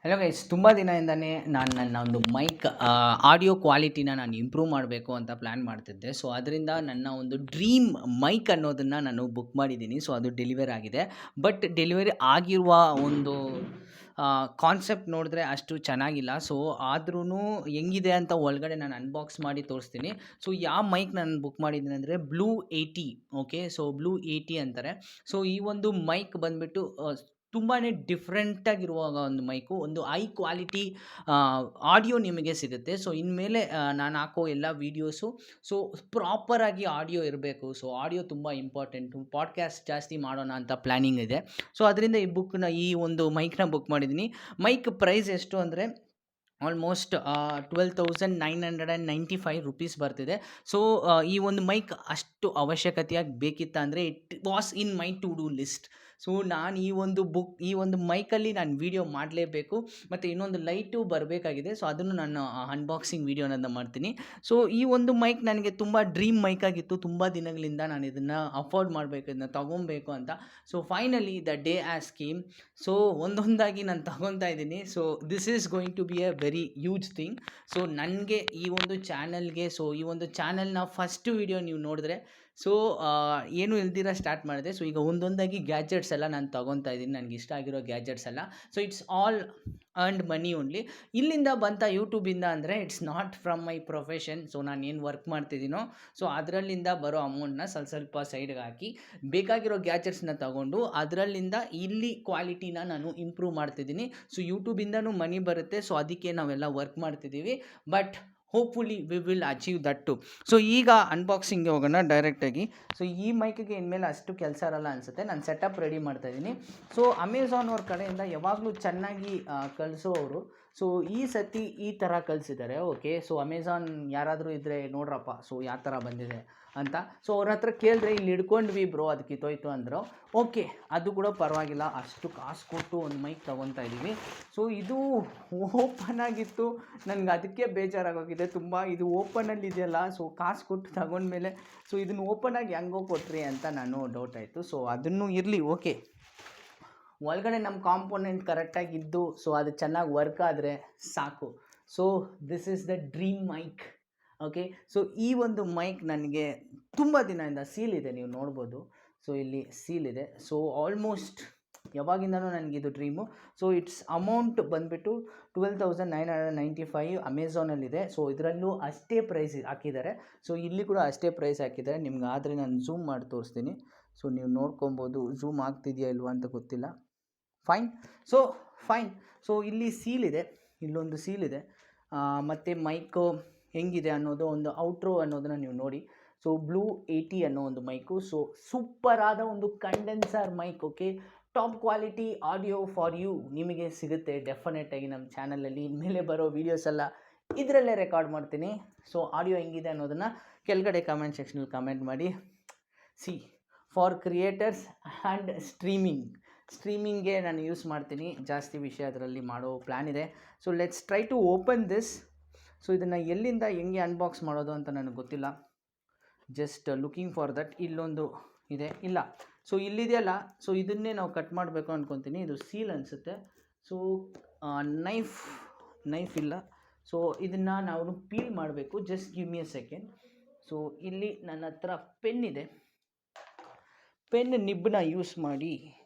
Hello guys, ತುಂಬ ದಿನದಿಂದನೇ ನಾನು ನನ್ನ ಒಂದು ಮೈಕ್ ಆಡಿಯೋ ಕ್ವಾಲಿಟಿನ ನಾನು ಇಂಪ್ರೂವ್ ಮಾಡಬೇಕು ಅಂತ ಪ್ಲ್ಯಾನ್ ಮಾಡ್ತಿದ್ದೆ. ಸೊ ಅದರಿಂದ ನನ್ನ ಒಂದು ಡ್ರೀಮ್ ಮೈಕ್ ಅನ್ನೋದನ್ನು ನಾನು ಬುಕ್ ಮಾಡಿದ್ದೀನಿ. ಸೊ ಅದು ಡೆಲಿವರ್ ಆಗಿದೆ. ಬಟ್ ಡೆಲಿವರಿ ಆಗಿರುವ ಒಂದು ಕಾನ್ಸೆಪ್ಟ್ ನೋಡಿದ್ರೆ ಅಷ್ಟು ಚೆನ್ನಾಗಿಲ್ಲ. ಸೊ ಆದ್ರೂ ಹೆಂಗಿದೆ ಅಂತ ಒಳಗಡೆ ನಾನು ಅನ್ಬಾಕ್ಸ್ ಮಾಡಿ ತೋರಿಸ್ತೀನಿ. ಸೊ ಯಾವ ಮೈಕ್ ನಾನು ಬುಕ್ ಮಾಡಿದ್ದೀನಿ ಅಂದರೆ ಬ್ಲೂ 80. ಓಕೆ, ಸೊ ಬ್ಲೂ 80 ಅಂತಾರೆ. ಸೊ ಈ ಒಂದು ಮೈಕ್ ಬಂದುಬಿಟ್ಟು ತುಂಬಾ ಡಿಫ್ರೆಂಟಾಗಿರುವ ಒಂದು ಮೈಕು, ಒಂದು ಹೈ ಕ್ವಾಲಿಟಿ ಆಡಿಯೋ ನಿಮಗೆ ಸಿಗುತ್ತೆ. ಸೊ ಇನ್ಮೇಲೆ ನಾನು ಹಾಕೋ ಎಲ್ಲ ವೀಡಿಯೋಸು ಸೊ ಪ್ರಾಪರಾಗಿ ಆಡಿಯೋ ಇರಬೇಕು. ಸೊ ಆಡಿಯೋ ತುಂಬ ಇಂಪಾರ್ಟೆಂಟು. ಪಾಡ್ಕ್ಯಾಸ್ಟ್ ಜಾಸ್ತಿ ಮಾಡೋಣ ಅಂತ ಪ್ಲ್ಯಾನಿಂಗ್ ಇದೆ. ಸೊ ಅದರಿಂದ ಈ ಒಂದು ಮೈಕ್ನ ಬುಕ್ ಮಾಡಿದ್ದೀನಿ. ಮೈಕ್ ಪ್ರೈಸ್ ಎಷ್ಟು ಅಂದರೆ ಆಲ್ಮೋಸ್ಟ್ 12,995 ರುಪೀಸ್ ಬರ್ತಿದೆ. ಸೊ ಈ ಒಂದು ಮೈಕ್ ಅಷ್ಟು ಅವಶ್ಯಕತೆಯಾಗಿ ಬೇಕಿತ್ತ ಅಂದರೆ it was in my to do list. So ನಾನು ಈ ಒಂದು ಮೈಕಲ್ಲಿ ನಾನು ವೀಡಿಯೋ ಮಾಡಲೇಬೇಕು. ಮತ್ತು ಇನ್ನೊಂದು ಲೈಟು ಬರಬೇಕಾಗಿದೆ. ಸೊ ಅದನ್ನು ನಾನು ಅನ್ಬಾಕ್ಸಿಂಗ್ ವೀಡಿಯೋನ ಮಾಡ್ತೀನಿ. ಸೊ ಈ ಒಂದು ಮೈಕ್ ನನಗೆ ತುಂಬ ಡ್ರೀಮ್ ಮೈಕ್ ಆಗಿತ್ತು. ತುಂಬ ದಿನಗಳಿಂದ ನಾನು ಇದನ್ನು ಅಫೋರ್ಡ್ ಮಾಡಬೇಕು, ಇದನ್ನು ತೊಗೊಬೇಕು ಅಂತ. So finally the day has came. So ಒಂದೊಂದಾಗಿ ನಾನು ತಗೊತಾ ಇದ್ದೀನಿ. So this is going to be a very huge thing. So ನನಗೆ ಈ ಒಂದು ಚಾನಲ್ನ ಫಸ್ಟ್ ವೀಡಿಯೋ ನೀವು ನೋಡಿದ್ರೆ ಸೊ ಏನು ಇಲ್ದಿರ ಸ್ಟಾರ್ಟ್ ಮಾಡಿದೆ. ಸೊ ಈಗ ಒಂದೊಂದಾಗಿ ಗ್ಯಾಜೆಟ್ಸ್ ಎಲ್ಲ ನಾನು ತೊಗೊತಾ ಇದ್ದೀನಿ, ನನಗೆ ಇಷ್ಟ ಆಗಿರೋ ಗ್ಯಾಜೆಟ್ಸ್ ಎಲ್ಲ. So it's all earned money only. ಇಲ್ಲಿಂದ ಬಂತ ಯೂಟ್ಯೂಬಿಂದ ಅಂದರೆ it's not from my profession. So ನಾನು ಏನು ವರ್ಕ್ ಮಾಡ್ತಿದ್ದೀನೋ ಸೊ ಅದರಲ್ಲಿಂದ ಬರೋ ಅಮೌಂಟ್ನ ಸ್ವಲ್ಪ ಸೈಡ್ಗೆ ಹಾಕಿ ಬೇಕಾಗಿರೋ ಗ್ಯಾಜೆಟ್ಸ್ನ ತಗೊಂಡು ಅದರಲ್ಲಿಂದ ಇಲ್ಲಿ ಕ್ವಾಲಿಟಿನ ನಾನು ಇಂಪ್ರೂವ್ ಮಾಡ್ತಿದ್ದೀನಿ. ಸೊ ಯೂಟ್ಯೂಬಿಂದನೂ ಮನಿ ಬರುತ್ತೆ. ಸೊ ಅದಕ್ಕೆ ನಾವೆಲ್ಲ ವರ್ಕ್ ಮಾಡ್ತಿದ್ದೀವಿ. But hopefully we will achieve that too. So ಈಗ ಅನ್ಬಾಕ್ಸಿಂಗ್ಗೆ ಹೋಗೋಣ ಡೈರೆಕ್ಟಾಗಿ. ಸೊ ಈ ಮೈಕಿಗೆ ಇನ್ಮೇಲೆ ಅಷ್ಟು ಕೆಲಸ ಇರಲ್ಲ ಅನಿಸುತ್ತೆ. ನಾನು ಸೆಟಪ್ ರೆಡಿ ಮಾಡ್ತಾಯಿದ್ದೀನಿ. ಸೊ ಅಮೆಝಾನ್ ಅವ್ರ ಕಡೆಯಿಂದ ಯಾವಾಗಲೂ ಚೆನ್ನಾಗಿ ಕಳಿಸೋರು. ಸೊ ಈ ಸತಿ ಈ ಥರ ಕಳಿಸಿದ್ದಾರೆ. ಓಕೆ, ಸೊ ಅಮೆಝಾನ್ ಯಾರಾದರೂ ಇದ್ದರೆ ನೋಡ್ರಪ್ಪ ಸೊ ಯಾವ ಥರ ಬಂದಿದೆ ಅಂತ. ಸೊ ಅವ್ರ ಹತ್ರ ಕೇಳಿದ್ರೆ ಇಲ್ಲಿ ಹಿಡ್ಕೊಂಡ್ವಿ ಬ್ರೋ, ಅದು ಕಿತ್ತೋಯ್ತು ಅಂದರು. ಓಕೆ, ಅದು ಕೂಡ ಪರವಾಗಿಲ್ಲ. ಅಷ್ಟು ಕಾಸು ಕೊಟ್ಟು ಒಂದು ಮೈಕ್ ತೊಗೊತಾ ಇದ್ದೀವಿ. ಸೊ ಇದು ಓಪನ್ ಆಗಿತ್ತು, ನನಗೆ ಅದಕ್ಕೆ ಬೇಜಾರಾಗೋಗಿದೆ ತುಂಬ. ಇದು ಓಪನಲ್ಲಿ ಇದೆಯಲ್ಲ, ಸೊ ಕಾಸು ಕೊಟ್ಟು ತಗೊಂಡ್ಮೇಲೆ ಸೊ ಇದನ್ನು ಓಪನಾಗಿ ಹೆಂಗೋ ಕೊಟ್ರಿ ಅಂತ ನಾನು ಡೌಟ್ ಆಯಿತು. ಸೊ ಅದನ್ನು ಇರಲಿ, ಓಕೆ. ಒಳಗಡೆ ನಮ್ಮ ಕಾಂಪೋನೆಂಟ್ ಕರೆಕ್ಟಾಗಿದ್ದು ಸೊ ಅದು ಚೆನ್ನಾಗಿ ವರ್ಕ್ ಆದರೆ ಸಾಕು. So this is the dream mic. Okay, so ಈ ಒಂದು ಮೈಕ್ ನನಗೆ ತುಂಬ ದಿನದಿಂದ ಸೀಲ್ ಇದೆ, ನೀವು ನೋಡ್ಬೋದು. ಸೊ ಇಲ್ಲಿ ಸೀಲ್ ಇದೆ. ಸೊ ಆಲ್ಮೋಸ್ಟ್ ಯಾವಾಗಿಂದನೂ ನನಗಿದು ಡ್ರೀಮು. ಸೊ ಇಟ್ಸ್ ಅಮೌಂಟ್ ಬಂದುಬಿಟ್ಟು 12,995 ಅಮೆಝಾನಲ್ಲಿದೆ. ಸೊ ಇದರಲ್ಲೂ ಅಷ್ಟೇ ಪ್ರೈಸ್ ಹಾಕಿದ್ದಾರೆ. ಸೊ ಇಲ್ಲಿ ಕೂಡ ಅಷ್ಟೇ ಪ್ರೈಸ್ ಹಾಕಿದ್ದಾರೆ. ನಿಮ್ಗೆ ಆದರೆ ನಾನು ಝೂಮ್ ಮಾಡಿ ತೋರಿಸ್ತೀನಿ. ಸೊ ನೀವು ನೋಡ್ಕೊಬೋದು. ಝೂಮ್ ಆಗ್ತಿದೆಯಾ ಇಲ್ವಾ ಅಂತ ಗೊತ್ತಿಲ್ಲ. ಫೈನ್. ಸೊ ಇಲ್ಲಿ ಸೀಲ್ ಇದೆ, ಇಲ್ಲೊಂದು ಸೀಲ್ ಇದೆ. ಮತ್ತು ಮೈಕು ಹೆಂಗಿದೆ ಅನ್ನೋದು ಒಂದು ಔಟ್ರೋ ಅನ್ನೋದನ್ನು ನೀವು ನೋಡಿ. ಸೊ ಬ್ಲೂ 80 ಅನ್ನೋ ಒಂದು ಮೈಕು. ಸೊ ಸೂಪರಾದ ಒಂದು condenser mic. Okay, top quality audio for you ನಿಮಗೆ ಸಿಗುತ್ತೆ ಡೆಫಿನೆಟಾಗಿ ನಮ್ಮ ಚಾನಲಲ್ಲಿ. ಇನ್ಮೇಲೆ ಬರೋ ವೀಡಿಯೋಸ್ ಎಲ್ಲ ಇದರಲ್ಲೇ ರೆಕಾರ್ಡ್ ಮಾಡ್ತೀನಿ. ಸೊ ಆಡಿಯೋ ಹೆಂಗಿದೆ ಅನ್ನೋದನ್ನು ಕೆಳಗಡೆ ಕಮೆಂಟ್ ಸೆಕ್ಷನಲ್ಲಿ ಕಮೆಂಟ್ ಮಾಡಿ. ಸಿ ಫಾರ್ ಕ್ರಿಯೇಟರ್ಸ್ ಆ್ಯಂಡ್ ಸ್ಟ್ರೀಮಿಂಗ್ಗೆ ನಾನು ಯೂಸ್ ಮಾಡ್ತೀನಿ. ಜಾಸ್ತಿ ವಿಷಯ ಅದರಲ್ಲಿ ಮಾಡೋ ಪ್ಲ್ಯಾನ್ ಇದೆ. So let's try to open this. So ಇದನ್ನು ಎಲ್ಲಿಂದ ಹೆಂಗೆ ಅನ್ಬಾಕ್ಸ್ ಮಾಡೋದು ಅಂತ ನನಗೆ ಗೊತ್ತಿಲ್ಲ. Just looking for that. ಇಲ್ಲೊಂದು ಇದೆ, ಇಲ್ಲ. ಸೊ ಇಲ್ಲಿದೆಯಲ್ಲ, ಸೊ ಇದನ್ನೇ ನಾವು ಕಟ್ ಮಾಡಬೇಕು ಅಂದ್ಕೊತೀನಿ. ಇದು ಸೀಲ್ ಅನಿಸುತ್ತೆ. ಸೊ ನೈಫ್ ಇಲ್ಲ. ಸೊ ಇದನ್ನು ನಾವು ಪೀಲ್ ಮಾಡಬೇಕು. Just give me a second. So ಇಲ್ಲಿ ನನ್ನ ಹತ್ರ ಪೆನ್ ಇದೆ. ಪೆನ್ ನಿಬ್ಬನ್ನ ಯೂಸ್ ಮಾಡಿ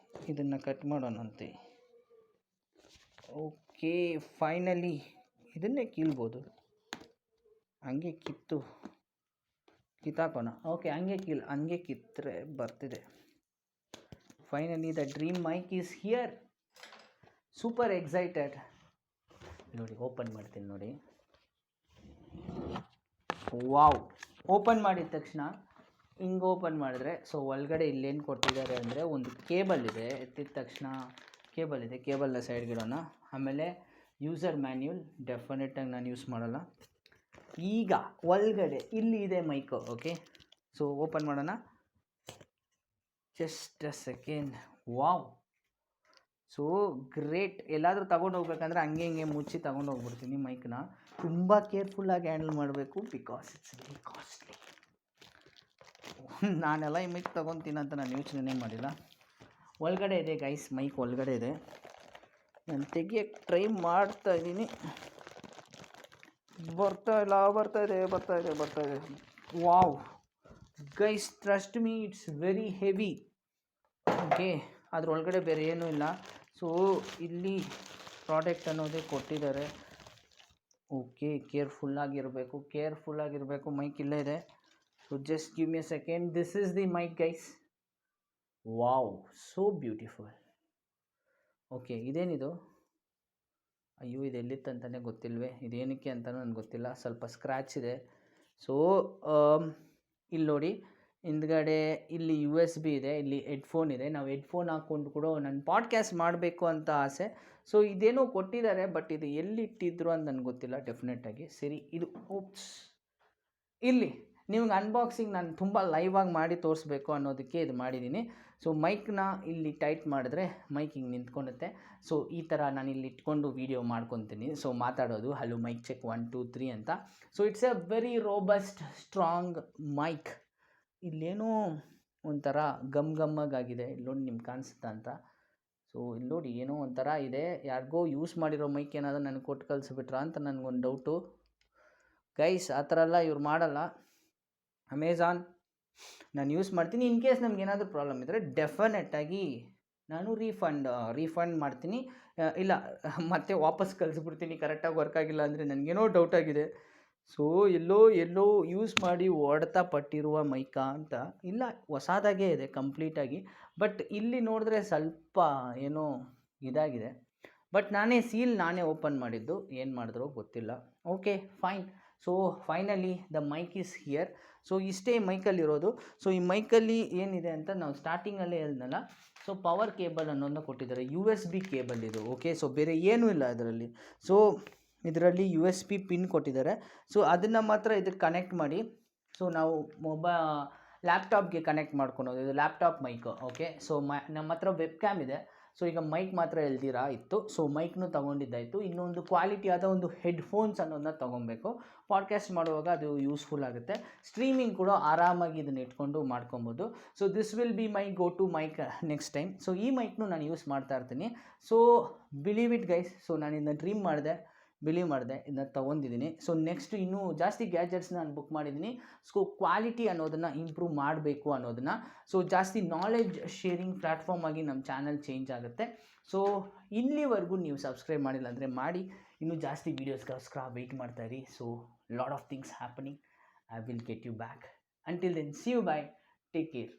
ಇದನ್ನು ಕಟ್ ಮಾಡೋಣಂತೆ. ಓಕೆ, ಫೈನಲಿ ಇದನ್ನೇ ಕೀಳ್ಬೋದು. ಹಂಗೆ ಕಿತ್ತಾಕೋಣ. ಓಕೆ, ಹಂಗೆ ಕಿತ್ತರೆ ಬರ್ತಿದೆ. Finally the dream mic is here. Super excited. ನೋಡಿ, ಓಪನ್ ಮಾಡ್ತೀನಿ ನೋಡಿ. ವಾವ್! ಓಪನ್ ಮಾಡಿದ ತಕ್ಷಣ ಹಿಂಗೆ ಓಪನ್ ಮಾಡಿದ್ರೆ ಸೊ ಒಳಗಡೆ ಇಲ್ಲೇನು ಕೊಟ್ಟಿದ್ದಾರೆ ಅಂದರೆ ಒಂದು ಕೇಬಲ್ ಇದೆ. ಎತ್ತಿದ ತಕ್ಷಣ ಕೇಬಲ್ನ ಸೈಡ್ಗಿಡೋಣ. ಆಮೇಲೆ ಯೂಸರ್ ಮ್ಯಾನ್ಯುಯಲ್ ಡೆಫಿನೆಟಾಗಿ ನಾನು ಯೂಸ್ ಮಾಡಲ್ಲ. ಈಗ ಒಳಗಡೆ ಇಲ್ಲಿ ಇದೆ ಮೈಕು. ಓಕೆ, ಸೊ ಓಪನ್ ಮಾಡೋಣ. Just a second. Wow! So great. ಎಲ್ಲಾದರೂ ತಗೊಂಡು ಹೋಗ್ಬೇಕಂದ್ರೆ ಹಂಗೆ ಮುಚ್ಚಿ ತಗೊಂಡು ಹೋಗ್ಬಿಡ್ತೀನಿ ಮೈಕ್ನ. ತುಂಬ ಕೇರ್ಫುಲ್ಲಾಗಿ ಹ್ಯಾಂಡಲ್ ಮಾಡಬೇಕು ಬಿಕಾಸ್ ಇಟ್ಸ್ ವೆರಿ ಕಾಸ್ಟ್ಲಿ. ನಾನೆಲ್ಲ ಈ ಮೈಕ್ ತೊಗೊತೀನಿ ಅಂತ ನಾನು ಯೋಚನೆ ಮಾಡಿಲ್ಲ. ಒಳಗಡೆ ಇದೆ ಗೈಸ್, ಮೈಕ್ ಒಳಗಡೆ ಇದೆ. ನಾನು ತೆಗಿಯೋಕ್ಕೆ ಟ್ರೈ ಮಾಡ್ತಾ ಇದ್ದೀನಿ. ಬರ್ತಾ ಇದೆ. Wow guys, trust me, it's very heavy. Okay, ಅದರೊಳಗಡೆ ಬೇರೆ ಏನೂ ಇಲ್ಲ. ಸೊ ಇಲ್ಲಿ ಪ್ರಾಡಕ್ಟ್ ಅನ್ನೋದೇ ಕೊಟ್ಟಿದ್ದಾರೆ. ಓಕೆ, ಕೇರ್ಫುಲ್ಲಾಗಿರಬೇಕು. ಮೈಕ್ ಇಲ್ಲೇ ಇದೆ. So just give me a second. This is the mic guys. Wow, so beautiful. Okay, ಇದೇನಿದು? ಅಯ್ಯೋ, ಇದು ಎಲ್ಲಿತ್ತಂತಲೇ ಗೊತ್ತಿಲ್ವೇ, ಇದೇನಕ್ಕೆ ಅಂತಲೂ ನನಗೆ ಗೊತ್ತಿಲ್ಲ. ಸ್ವಲ್ಪ ಸ್ಕ್ರ್ಯಾಚ್ ಇದೆ. ಸೊ ಇಲ್ಲಿ ನೋಡಿ, ಹಿಂದ್ಗಡೆ ಇಲ್ಲಿ USB ಇದೆ, ಇಲ್ಲಿ ಹೆಡ್ಫೋನ್ ಇದೆ. ನಾವು ಹೆಡ್ಫೋನ್ ಹಾಕ್ಕೊಂಡು ಕೂಡ ನಾನು ಪಾಡ್ಕ್ಯಾಸ್ಟ್ ಮಾಡಬೇಕು ಅಂತ ಆಸೆ. ಸೊ ಇದೇನೋ ಕೊಟ್ಟಿದ್ದಾರೆ, ಬಟ್ ಇದು ಎಲ್ಲಿಟ್ಟಿದ್ರು ಅಂತ ನನಗೆ ಗೊತ್ತಿಲ್ಲ ಡೆಫಿನೆಟಾಗಿ. ಸರಿ, ಇದು ಇಲ್ಲಿ ನಿಮ್ಗೆ ಅನ್ಬಾಕ್ಸಿಂಗ್ ನಾನು ತುಂಬ ಲೈವಾಗಿ ಮಾಡಿ ತೋರಿಸ್ಬೇಕು ಅನ್ನೋದಕ್ಕೆ ಇದು ಮಾಡಿದ್ದೀನಿ. ಸೊ ಮೈಕ್ನ ಇಲ್ಲಿ ಟೈಟ್ ಮಾಡಿದ್ರೆ ಮೈಕ್ ಹಿಂಗೆ ನಿಂತ್ಕೊಳುತ್ತೆ. ಸೊ ಈ ಥರ ನಾನು ಇಲ್ಲಿ ಇಟ್ಕೊಂಡು ವೀಡಿಯೋ ಮಾಡ್ಕೊತೀನಿ. ಸೊ ಮಾತಾಡೋದು, ಹಲೋ ಮೈಕ್ ಚೆಕ್ 1 2 3 ಅಂತ. So it's a very robust strong mic. ಇಲ್ಲೇನೋ ಒಂಥರ ಗಮ್ಮಾಗಿದೆ, ಇಲ್ಲಿ ನೋಡಿ ನಿಮ್ಗೆ ಕಾಣಿಸುತ್ತಾ ಅಂತ. ಸೊ ಇಲ್ಲಿ ನೋಡಿ ಏನೋ ಒಂಥರ ಇದೆ. ಯಾರಿಗೋ ಯೂಸ್ ಮಾಡಿರೋ ಮೈಕ್ ಏನಾದರೂ ನನಗೆ ಕೊಟ್ಟು ಕಳಿಸ್ಬಿಟ್ರಾ ಅಂತ ನನಗೊಂದು ಡೌಟು. ಗೈಸ್, ಆ ಥರ ಎಲ್ಲ ಇವ್ರು ಮಾಡಲ್ಲ. ಅಮೆಝಾನ್ ನಾನು ಯೂಸ್ ಮಾಡ್ತೀನಿ. ಇನ್ ಕೇಸ್ ನಮ್ಗೆ ಏನಾದರೂ ಪ್ರಾಬ್ಲಮ್ ಇದ್ದರೆ ಡೆಫಿನೆಟಾಗಿ ನಾನು ರೀಫಂಡ್ ಮಾಡ್ತೀನಿ. ಇಲ್ಲ ಮತ್ತೆ ವಾಪಸ್ ಕಳಿಸ್ಬಿಡ್ತೀನಿ, ಕರೆಕ್ಟಾಗಿ ವರ್ಕ್ ಆಗಿಲ್ಲ ಅಂದರೆ. ನನಗೇನೋ ಡೌಟ್ ಆಗಿದೆ. ಸೊ ಎಲ್ಲೋ ಯೂಸ್ ಮಾಡಿ ಹೊಡೆತ ಪಟ್ಟಿರುವ ಮೈಕಾ ಅಂತ. ಇಲ್ಲ, ಹೊಸದಾಗೇ ಇದೆ ಕಂಪ್ಲೀಟಾಗಿ. ಬಟ್ ಇಲ್ಲಿ ನೋಡಿದ್ರೆ ಸ್ವಲ್ಪ ಏನೋ ಇದಾಗಿದೆ. ಬಟ್ ನಾನೇ ಓಪನ್ ಮಾಡಿದ್ದು, ಏನು ಮಾಡಿದ್ರೋ ಗೊತ್ತಿಲ್ಲ. Okay, fine. So finally the mic is here. So ಇಷ್ಟೇ ಮೈಕಲ್ಲಿರೋದು. ಸೊ ಈ ಮೈಕಲ್ಲಿ ಏನಿದೆ ಅಂತ ನಾವು ಸ್ಟಾರ್ಟಿಂಗಲ್ಲೇ ಹೇಳಿದ್ನಲ್ಲ. ಸೊ ಪವರ್ ಕೇಬಲ್ ಅನ್ನೋದನ್ನ ಕೊಟ್ಟಿದ್ದಾರೆ, USB ಕೇಬಲ್ ಇದು. ಓಕೆ, ಸೊ ಬೇರೆ ಏನೂ ಇಲ್ಲ ಇದರಲ್ಲಿ. ಸೊ ಇದರಲ್ಲಿ USB ಪಿನ್ ಕೊಟ್ಟಿದ್ದಾರೆ. ಸೊ ಅದನ್ನು ಮಾತ್ರ ಇದಕ್ಕೆ ಕನೆಕ್ಟ್ ಮಾಡಿ. ಸೊ ನಾವು ಲ್ಯಾಪ್ಟಾಪ್ಗೆ ಕನೆಕ್ಟ್ ಮಾಡ್ಕೊಳೋದು. ಇದು ಲ್ಯಾಪ್ಟಾಪ್ ಮೈಕು. ಓಕೆ, ಸೊ ನಮ್ಮ ಹತ್ರ ವೆಬ್ ಕ್ಯಾಮ್ ಇದೆ. ಸೊ ಈಗ ಮೈಕ್ ಮಾತ್ರ ಎಲ್ದಿರಾ ಇತ್ತು. ಸೊ ಮೈಕ್ನು ತೊಗೊಂಡಿದ್ದಾಯಿತು. ಇನ್ನೊಂದು ಕ್ವಾಲಿಟಿಯಾದ ಒಂದು ಹೆಡ್ಫೋನ್ಸ್ ಅನ್ನೋದನ್ನ ತೊಗೊಬೇಕು. ಪಾಡ್ಕ್ಯಾಸ್ಟ್ ಮಾಡುವಾಗ ಅದು ಯೂಸ್ಫುಲ್ ಆಗುತ್ತೆ. ಸ್ಟ್ರೀಮಿಂಗ್ ಕೂಡ ಆರಾಮಾಗಿ ಇದನ್ನು ಇಟ್ಕೊಂಡು ಮಾಡ್ಕೊಬೋದು. So this will be my go to mic next time. So ಈ ಮೈಕ್ನು ನಾನು ಯೂಸ್ ಮಾಡ್ತಾ ಇರ್ತೀನಿ. So believe it guys. So ನಾನು ಇದನ್ನ ಬಿಲೀವ್ ಮಾಡಿದೆ, ಇದನ್ನ ತೊಗೊಂಡಿದ್ದೀನಿ. ಸೊ ನೆಕ್ಸ್ಟ್ ಇನ್ನೂ ಜಾಸ್ತಿ ಗ್ಯಾಜೆಟ್ಸ್ನ ನಾನು ಬುಕ್ ಮಾಡಿದ್ದೀನಿ. ಸೊ ಕ್ವಾಲಿಟಿ ಅನ್ನೋದನ್ನು ಇಂಪ್ರೂವ್ ಮಾಡಬೇಕು ಅನ್ನೋದನ್ನು. ಸೊ ಜಾಸ್ತಿ ನಾಲೆಡ್ಜ್ ಶೇರಿಂಗ್ ಪ್ಲ್ಯಾಟ್ಫಾರ್ಮ್ ಆಗಿ ನಮ್ಮ ಚಾನಲ್ ಚೇಂಜ್ ಆಗುತ್ತೆ. ಸೊ ಇಲ್ಲಿವರೆಗೂ ನೀವು ಸಬ್ಸ್ಕ್ರೈಬ್ ಮಾಡಿಲ್ಲ ಅಂದರೆ ಮಾಡಿ. ಇನ್ನೂ ಜಾಸ್ತಿ ವೀಡಿಯೋಸ್ಗೋಸ್ಕರ ವೆಯ್ಟ್ ಮಾಡ್ತಾಯಿರಿ. So lot of things happening. I will get you back. Until then, see you, bye, take care.